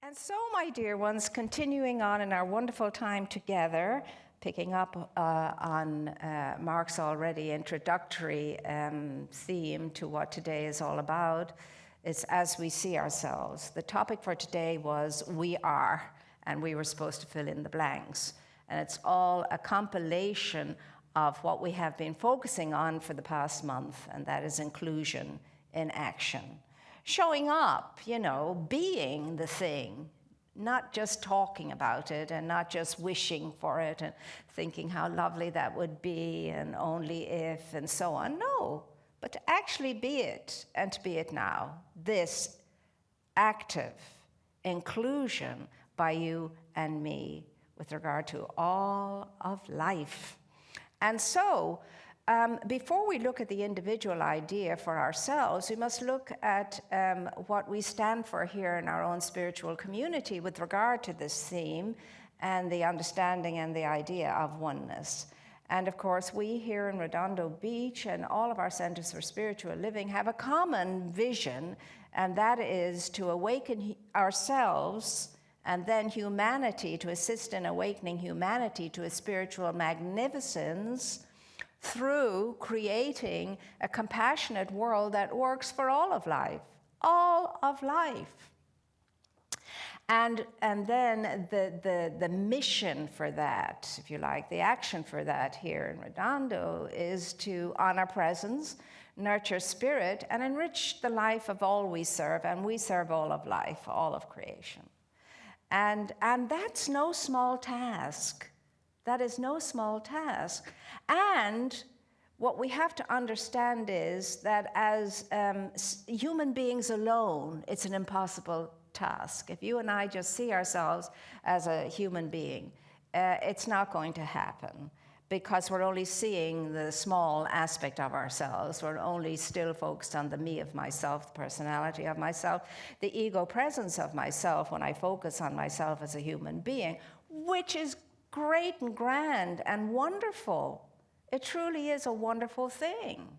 And so, my dear ones, continuing on in our wonderful time together, picking up on Mark's already introductory theme to what today is all about, it's as we see ourselves. The topic for today was we are, and we were supposed to fill in the blanks. And it's all a compilation of what we have been focusing on for the past month, and that is inclusion in action. Showing up, being the thing, not just talking about it and not just wishing for it and thinking how lovely that would be and only if and so on. No, but to actually be it and to be it now. This active inclusion by you and me with regard to all of life. And so, before we look at the individual idea for ourselves, we must look at what we stand for here in our own spiritual community with regard to this theme and the understanding and the idea of oneness. And of course, we here in Redondo Beach and all of our centers for spiritual living have a common vision, and that is to awaken ourselves and then humanity, to assist in awakening humanity to a spiritual magnificence through creating a compassionate world that works for all of life, all of life. And then the mission for that, if you like, the action for that here in Redondo is to honor presence, nurture spirit, and enrich the life of all we serve, and we serve all of life, all of creation. And that's no small task. That is no small task. And what we have to understand is that as human beings alone, it's an impossible task. If you and I just see ourselves as a human being, it's not going to happen because we're only seeing the small aspect of ourselves. We're only still focused on the me of myself, the personality of myself, the ego presence of myself when I focus on myself as a human being, which is great and grand and wonderful. It truly is a wonderful thing.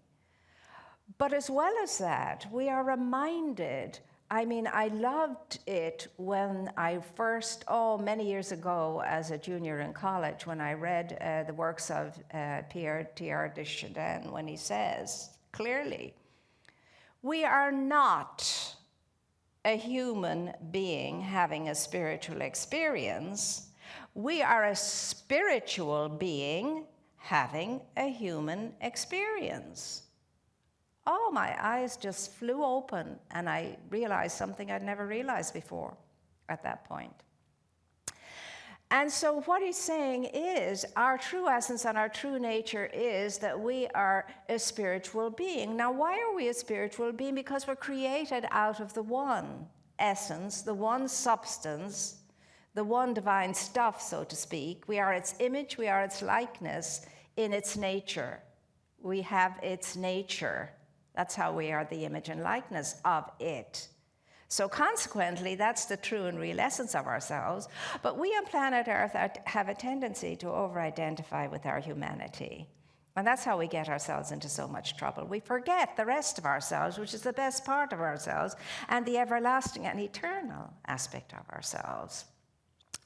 But as well as that, we are reminded, I loved it when I first, many years ago as a junior in college, when I read the works of Pierre Teilhard de Chardin, when he says clearly, we are not a human being having a spiritual experience. We are a spiritual being having a human experience. Oh, my eyes just flew open, and I realized something I'd never realized before at that point. And so what he's saying is our true essence and our true nature is that we are a spiritual being. Now, why are we a spiritual being? Because we're created out of the one essence, the one substance, the one divine stuff, so to speak. We are its image, we are its likeness in its nature. We have its nature. That's how we are the image and likeness of it. So consequently, that's the true and real essence of ourselves. But we on planet Earth have a tendency to over-identify with our humanity. And that's how we get ourselves into so much trouble. We forget the rest of ourselves, which is the best part of ourselves, and the everlasting and eternal aspect of ourselves.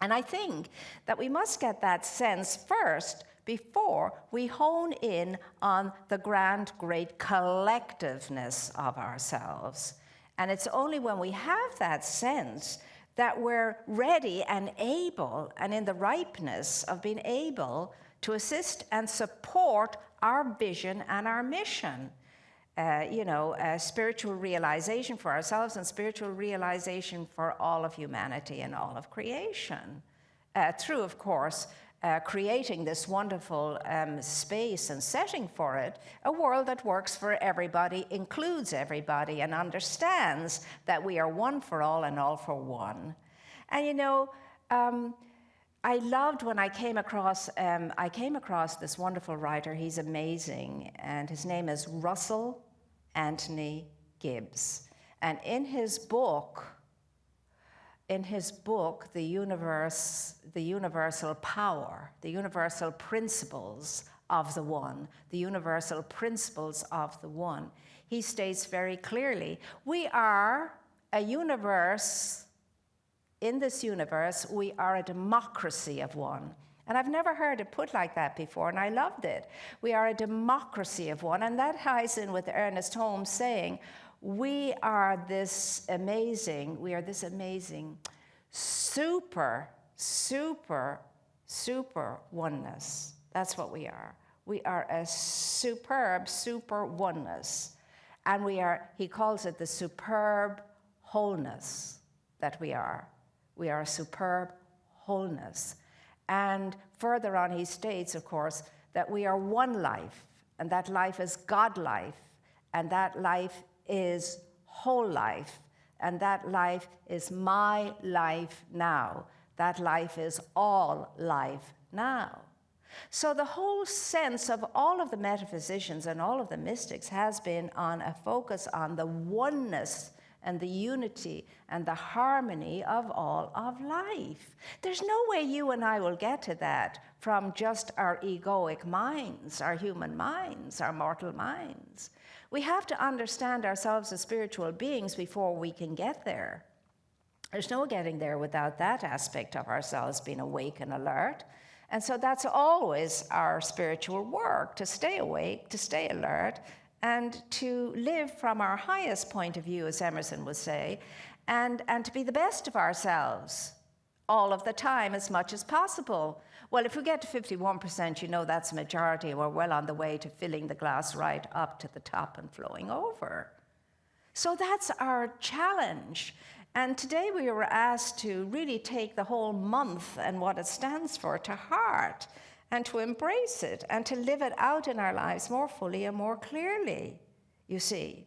And I think that we must get that sense first before we hone in on the grand, great collectiveness of ourselves. And it's only when we have that sense that we're ready and able and in the ripeness of being able to assist and support our vision and our mission. Spiritual realization for ourselves and spiritual realization for all of humanity and all of creation. Through, of course, creating this wonderful space and setting for it, a world that works for everybody, includes everybody, and understands that we are one for all and all for one. And I loved when I came across this wonderful writer. He's amazing, and his name is Russell Anthony Gibbs. And in his book, The Universal Power, the Universal Principles of the One, the Universal Principles of the One, he states very clearly, we are a universe in this universe, we are a democracy of one. And I've never heard it put like that before, and I loved it. We are a democracy of one, and that ties in with Ernest Holmes saying, we are this amazing, super oneness. That's what we are. We are a superb, super oneness. And we are, he calls it the superb wholeness that we are. We are a superb wholeness. And further on, he states, of course, that we are one life, and that life is God life, and that life is whole life, and that life is my life now. That life is all life now. So the whole sense of all of the metaphysicians and all of the mystics has been on a focus on the oneness and the unity and the harmony of all of life. There's no way you and I will get to that from just our egoic minds, our human minds, our mortal minds. We have to understand ourselves as spiritual beings before we can get there. There's no getting there without that aspect of ourselves being awake and alert. And so that's always our spiritual work, to stay awake, to stay alert, and to live from our highest point of view, as Emerson would say, and to be the best of ourselves all of the time as much as possible. Well, if we get to 51%, you know that's a majority, and we're well on the way to filling the glass right up to the top and flowing over. So that's our challenge. And today we were asked to really take the whole month and what it stands for to heart, and to embrace it, and to live it out in our lives more fully and more clearly, you see.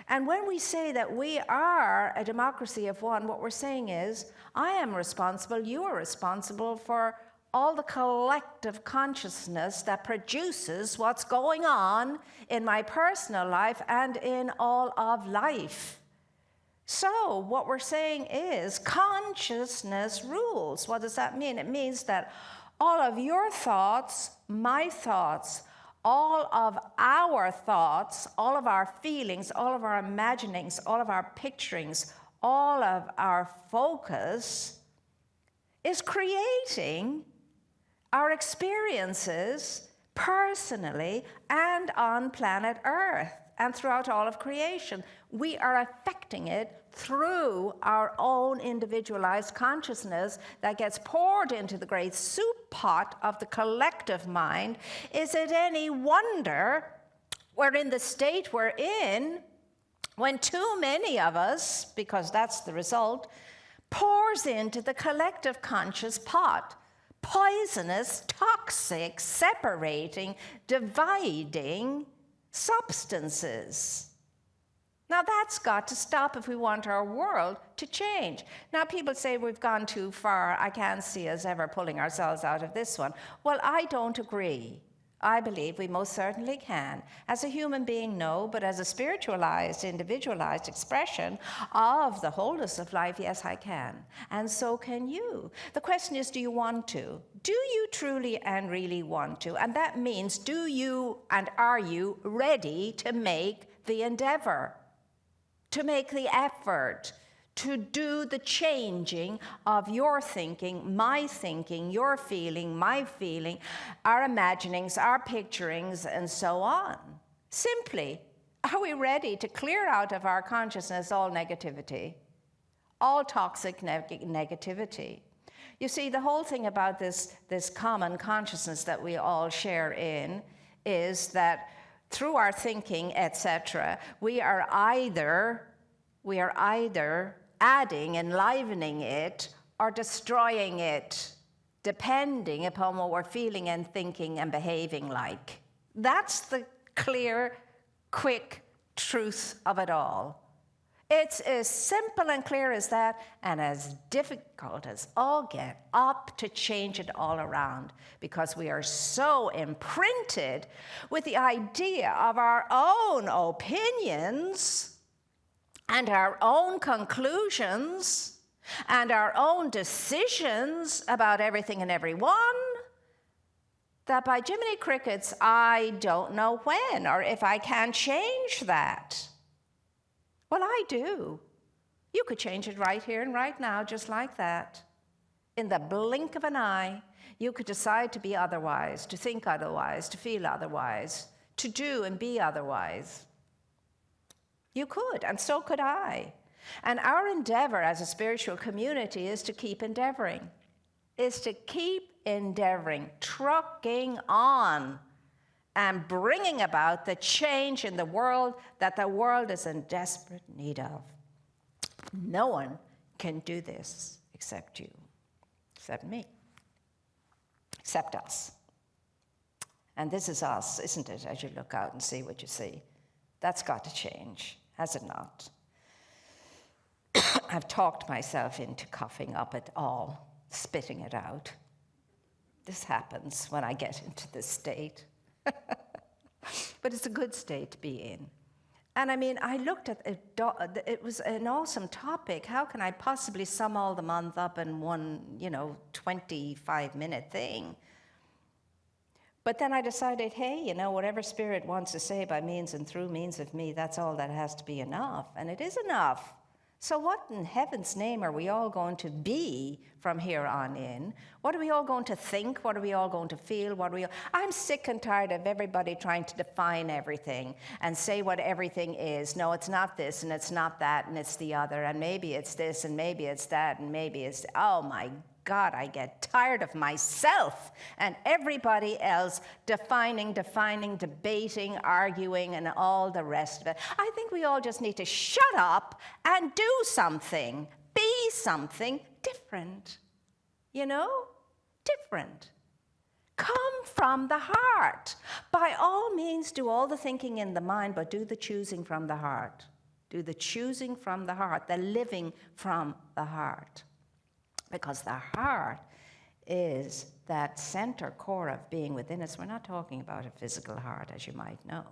And when we say that we are a democracy of one, what we're saying is, I am responsible, you are responsible for all the collective consciousness that produces what's going on in my personal life and in all of life. So what we're saying is consciousness rules. What does that mean? It means that all of your thoughts, my thoughts, all of our thoughts, all of our feelings, all of our imaginings, all of our picturings, all of our focus is creating our experiences personally and on planet Earth and throughout all of creation. We are affecting it through our own individualized consciousness that gets poured into the great soup pot of the collective mind. Is it any wonder we're in the state we're in when too many of us, because that's the result, pours into the collective conscious pot poisonous, toxic, separating, dividing substances? Now that's got to stop if we want our world to change. Now people say we've gone too far. I can't see us ever pulling ourselves out of this one. Well, I don't agree. I believe we most certainly can. As a human being, no, but as a spiritualized, individualized expression of the wholeness of life, yes, I can. And so can you. The question is, do you want to? Do you truly and really want to? And that means, do you and are you ready to make the endeavor, to make the effort, to do the changing of your thinking, your feeling, my feeling, our imaginings, our picturings, and so on? Simply, are we ready to clear out of our consciousness all negativity, all toxic negativity? You see, the whole thing about this common consciousness that we all share in is that through our thinking, etc., we are either adding, enlivening it, or destroying it, depending upon what we're feeling and thinking and behaving like. That's the clear, quick truth of it all. It's as simple and clear as that, and as difficult as all get up to change it all around, because we are so imprinted with the idea of our own opinions and our own conclusions and our own decisions about everything and everyone, that by Jiminy Crickets, I don't know when or if I can change that. Well, I do. You could change it right here and right now, just like that. In the blink of an eye, you could decide to be otherwise, to think otherwise, to feel otherwise, to do and be otherwise. You could, and so could I. And our endeavor as a spiritual community is to keep endeavoring, trucking on, and bringing about the change in the world that the world is in desperate need of. No one can do this except you, except me, except us. And this is us, isn't it, as you look out and see what you see? That's got to change, has it not? I've talked myself into coughing up it all, spitting it out. This happens when I get into this state. But it's a good state to be in. And I mean, I looked at it, it was an awesome topic. How can I possibly sum all the month up in one, 25-minute thing? But then I decided, hey, whatever Spirit wants to say by means and through means of me, that's all that has to be enough. And it is enough. So what in heaven's name are we all going to be from here on in? What are we all going to think? What are we all going to feel? I'm sick and tired of everybody trying to define everything and say what everything is. No, it's not this, and it's not that, and it's the other, and maybe it's this, and maybe it's that, and maybe it's... Oh, my God, I get tired of myself and everybody else defining, debating, arguing, and all the rest of it. I think we all just need to shut up and do something, be something different. Different. Come from the heart. By all means, do all the thinking in the mind, but do the choosing from the heart. Do the choosing from the heart, the living from the heart. Because the heart is that center core of being within us. We're not talking about a physical heart, as you might know.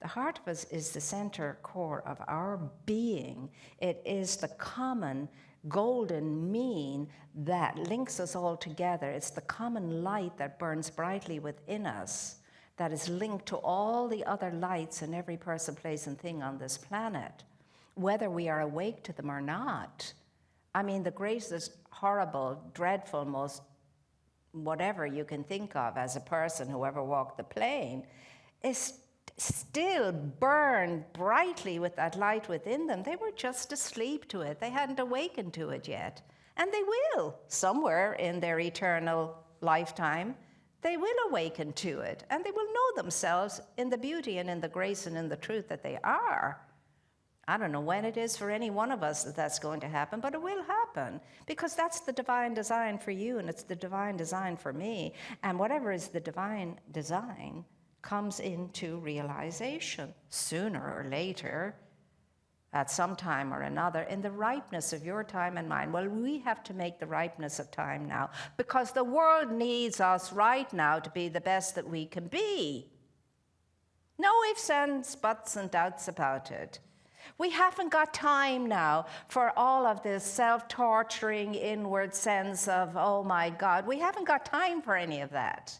The heart of us is the center core of our being. It is the common golden mean that links us all together. It's the common light that burns brightly within us that is linked to all the other lights in every person, place, and thing on this planet, whether we are awake to them or not. I mean, the greatest, horrible, dreadful, most whatever you can think of as a person who ever walked the plane is still burned brightly with that light within them. They were just asleep to it. They hadn't awakened to it yet. And they will, somewhere in their eternal lifetime, they will awaken to it. And they will know themselves in the beauty and in the grace and in the truth that they are. I don't know when it is for any one of us that that's going to happen, but it will happen because that's the divine design for you and it's the divine design for me. And whatever is the divine design comes into realization sooner or later, at some time or another, in the ripeness of your time and mine. Well, we have to make the ripeness of time now because the world needs us right now to be the best that we can be. No ifs, ands, buts, and doubts about it. We haven't got time now for all of this self-torturing inward sense of, oh my God, we haven't got time for any of that.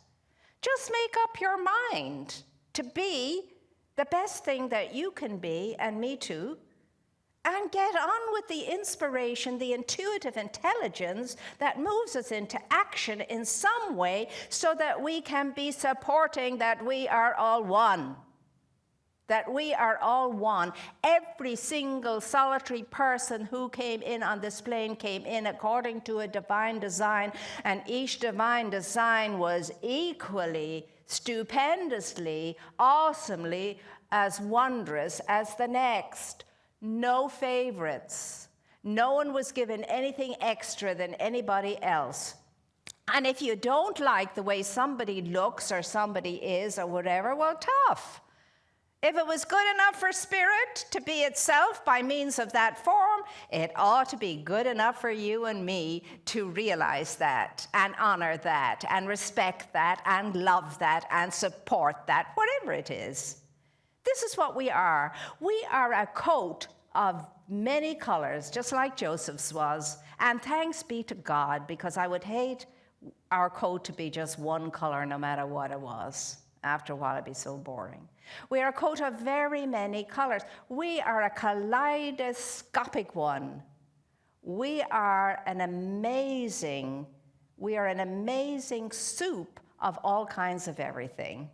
Just make up your mind to be the best thing that you can be, and me too, and get on with the inspiration, the intuitive intelligence that moves us into action in some way so that we can be supporting that we are all one. That we are all one. Every single solitary person who came in on this plane came in according to a divine design, and each divine design was equally, stupendously, awesomely as wondrous as the next. No favorites. No one was given anything extra than anybody else. And if you don't like the way somebody looks or somebody is or whatever, well, tough. If it was good enough for spirit to be itself by means of that form, it ought to be good enough for you and me to realize that and honor that and respect that and love that and support that, whatever it is. This is what we are. We are a coat of many colors, just like Joseph's was. And thanks be to God, because I would hate our coat to be just one color no matter what it was. After a while, it'd be so boring. We are a coat of very many colors. We are a kaleidoscopic one. We are an amazing soup of all kinds of everything.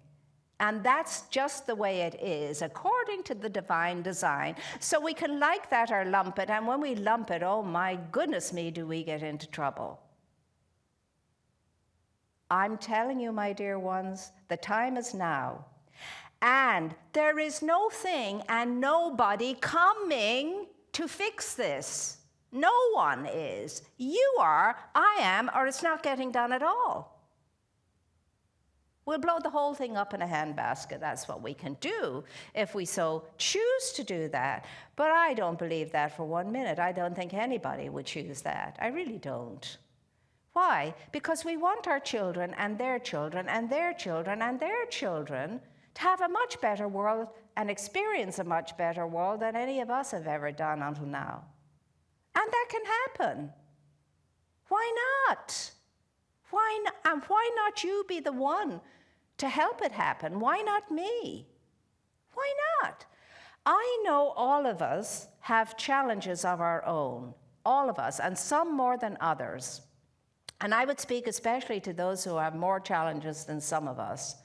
And that's just the way it is, according to the divine design. So we can like that or lump it, and when we lump it, oh my goodness me, do we get into trouble. I'm telling you, my dear ones, the time is now. And there is no thing and nobody coming to fix this. No one is. You are, I am, or it's not getting done at all. We'll blow the whole thing up in a handbasket. That's what we can do if we so choose to do that. But I don't believe that for 1 minute. I don't think anybody would choose that. I really don't. Why? Because we want our children and their children and their children and their children to have a much better world and experience a much better world than any of us have ever done until now. And that can happen. Why not? Why not? And why not you be the one to help it happen? Why not me? Why not? I know all of us have challenges of our own, all of us, and some more than others. And I would speak especially to those who have more challenges than some of us.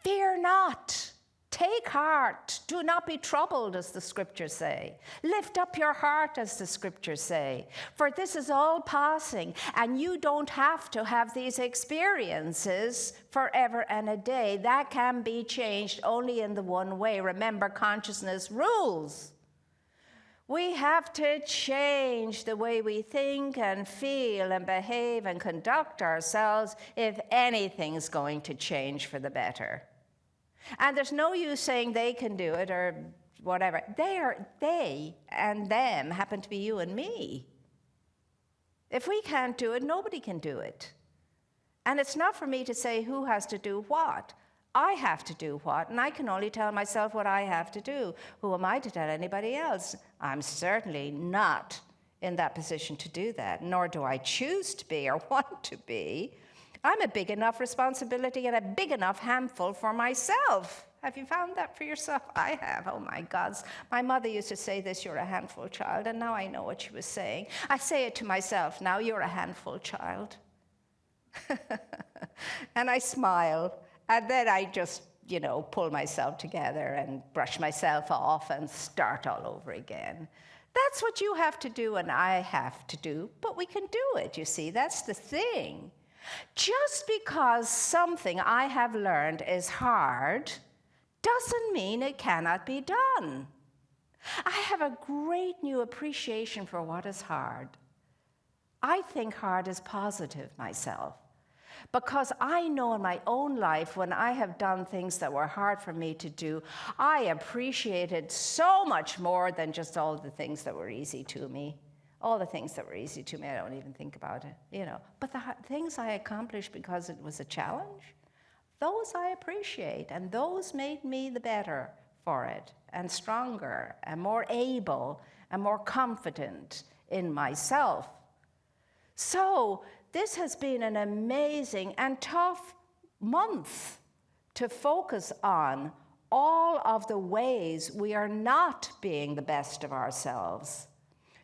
Fear not. Take heart. Do not be troubled, as the scriptures say. Lift up your heart, as the scriptures say. For this is all passing, and you don't have to have these experiences forever and a day. That can be changed only in the one way. Remember, consciousness rules. We have to change the way we think and feel and behave and conduct ourselves if anything's going to change for the better. And there's no use saying they can do it or whatever. They and them happen to be you and me. If we can't do it, nobody can do it. And it's not for me to say who has to do what. I have to do what, and I can only tell myself what I have to do. Who am I to tell anybody else? I'm certainly not in that position to do that, nor do I choose to be or want to be. I'm a big enough responsibility and a big enough handful for myself. Have you found that for yourself? I have. Oh my God. My mother used to say this, you're a handful child, and now I know what she was saying. I say it to myself now, you're a handful child. And I smile, and then I just, pull myself together and brush myself off and start all over again. That's what you have to do and I have to do, but we can do it, you see. That's the thing. Just because something I have learned is hard doesn't mean it cannot be done. I have a great new appreciation for what is hard. I think hard is positive myself, because I know in my own life when I have done things that were hard for me to do, I appreciated so much more than just all the things that were easy to me. All the things that were easy to me, I don't even think about it, But the things I accomplished because it was a challenge, those I appreciate, and those made me the better for it, and stronger, and more able, and more confident in myself. So this has been an amazing and tough month to focus on all of the ways we are not being the best of ourselves,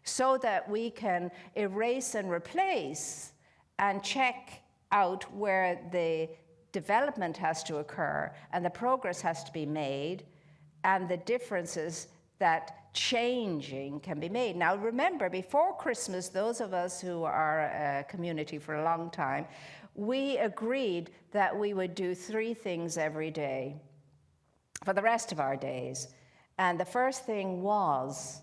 so that we can erase and replace and check out where the development has to occur and the progress has to be made and the differences that changing can be made. Now remember, before Christmas, those of us who are a community for a long time, we agreed that we would do 3 things every day for the rest of our days. And the first thing was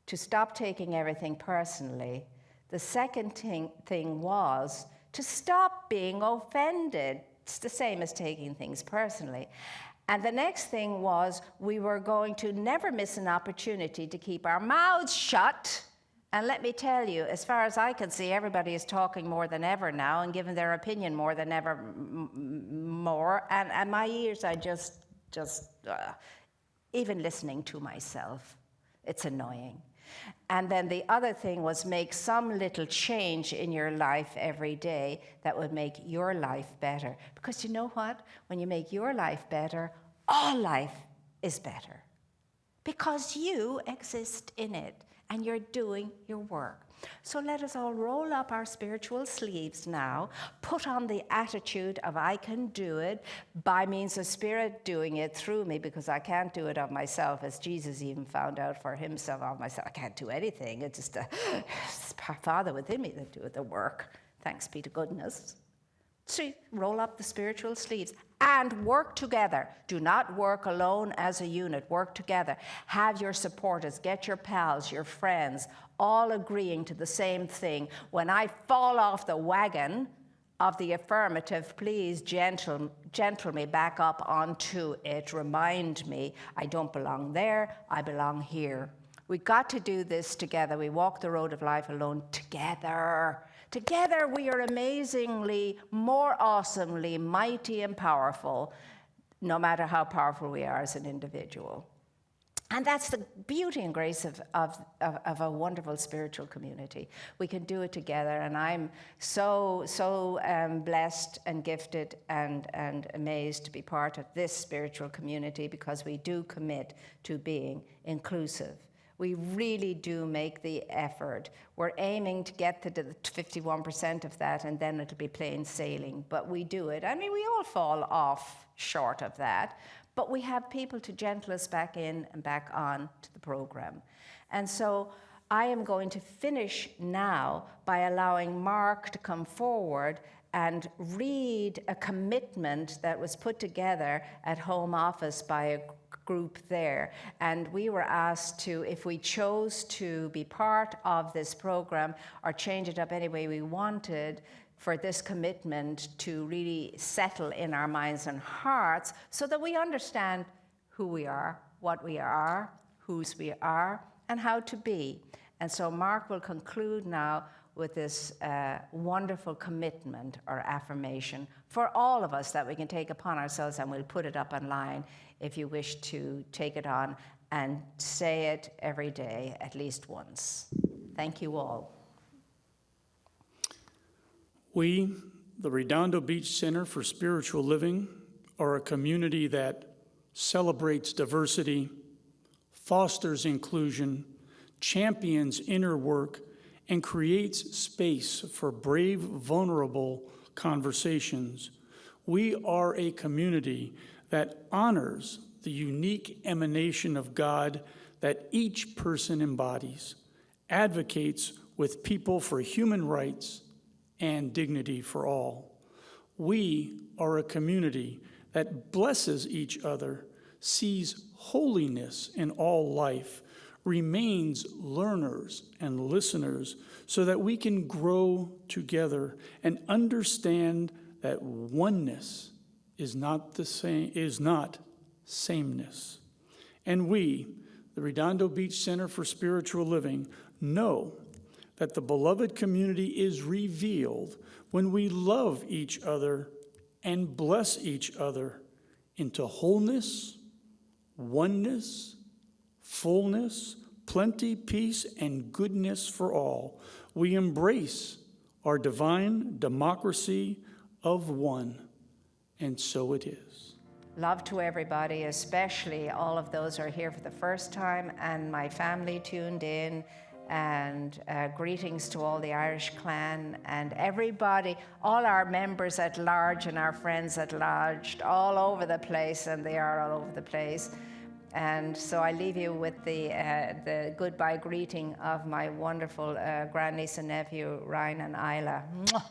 to stop taking everything personally. The second thing was to stop being offended. It's the same as taking things personally. And the next thing was we were going to never miss an opportunity to keep our mouths shut. And let me tell you, as far as I can see, everybody is talking more than ever now and giving their opinion more than ever more. And my ears are just even listening to myself, it's annoying. And then the other thing was make some little change in your life every day that would make your life better. Because you know what? When you make your life better, all life is better. Because you exist in it and you're doing your work. So let us all roll up our spiritual sleeves now, put on the attitude of I can do it by means of Spirit doing it through me, because I can't do it of myself, as Jesus even found out for himself of myself. I can't do anything. It's just it's Father within me that doeth the work. Thanks be to goodness. So roll up the spiritual sleeves and work together. Do not work alone as a unit. Work together. Have your supporters, get your pals, your friends, all agreeing to the same thing. When I fall off the wagon of the affirmative, please gentle me back up onto it. Remind me I don't belong there, I belong here. We got to do this together. We walk the road of life alone together. Together we are amazingly, more awesomely, mighty and powerful, no matter how powerful we are as an individual. And that's the beauty and grace of a wonderful spiritual community. We can do it together, and I'm so blessed and gifted and amazed to be part of this spiritual community, because we do commit to being inclusive. We really do make the effort. We're aiming to get to the 51% of that, and then it'll be plain sailing. But we do it. I mean, we all fall off short of that, but we have people to gentle us back in and back on to the program. And so I am going to finish now by allowing Mark to come forward and read a commitment that was put together at Home Office by a group there. And we were asked to, if we chose to be part of this program or change it up any way we wanted, for this commitment to really settle in our minds and hearts so that we understand who we are, what we are, whose we are, and how to be. And so Mark will conclude now with this wonderful commitment or affirmation for all of us that we can take upon ourselves, and we'll put it up online if you wish to take it on and say it every day at least once. Thank you all. We, the Redondo Beach Center for Spiritual Living, are a community that celebrates diversity, fosters inclusion, champions inner work, and creates space for brave, vulnerable conversations. We are a community that honors the unique emanation of God that each person embodies, advocates with people for human rights and dignity for all. We are a community that blesses each other, sees holiness in all life, remains learners and listeners so that we can grow together and understand that oneness is not sameness. And we, the Redondo Beach Center for Spiritual Living, know that the beloved community is revealed when we love each other and bless each other into wholeness, oneness, fullness, plenty, peace, and goodness for all. We embrace our divine democracy of one, and so it is. Love to everybody, especially all of those who are here for the first time, and my family tuned in, and greetings to all the Irish clan and everybody, all our members at large and our friends at large, all over the place, and they are all over the place. And so I leave you with the goodbye greeting of my wonderful grandniece and nephew, Ryan and Isla. Mwah.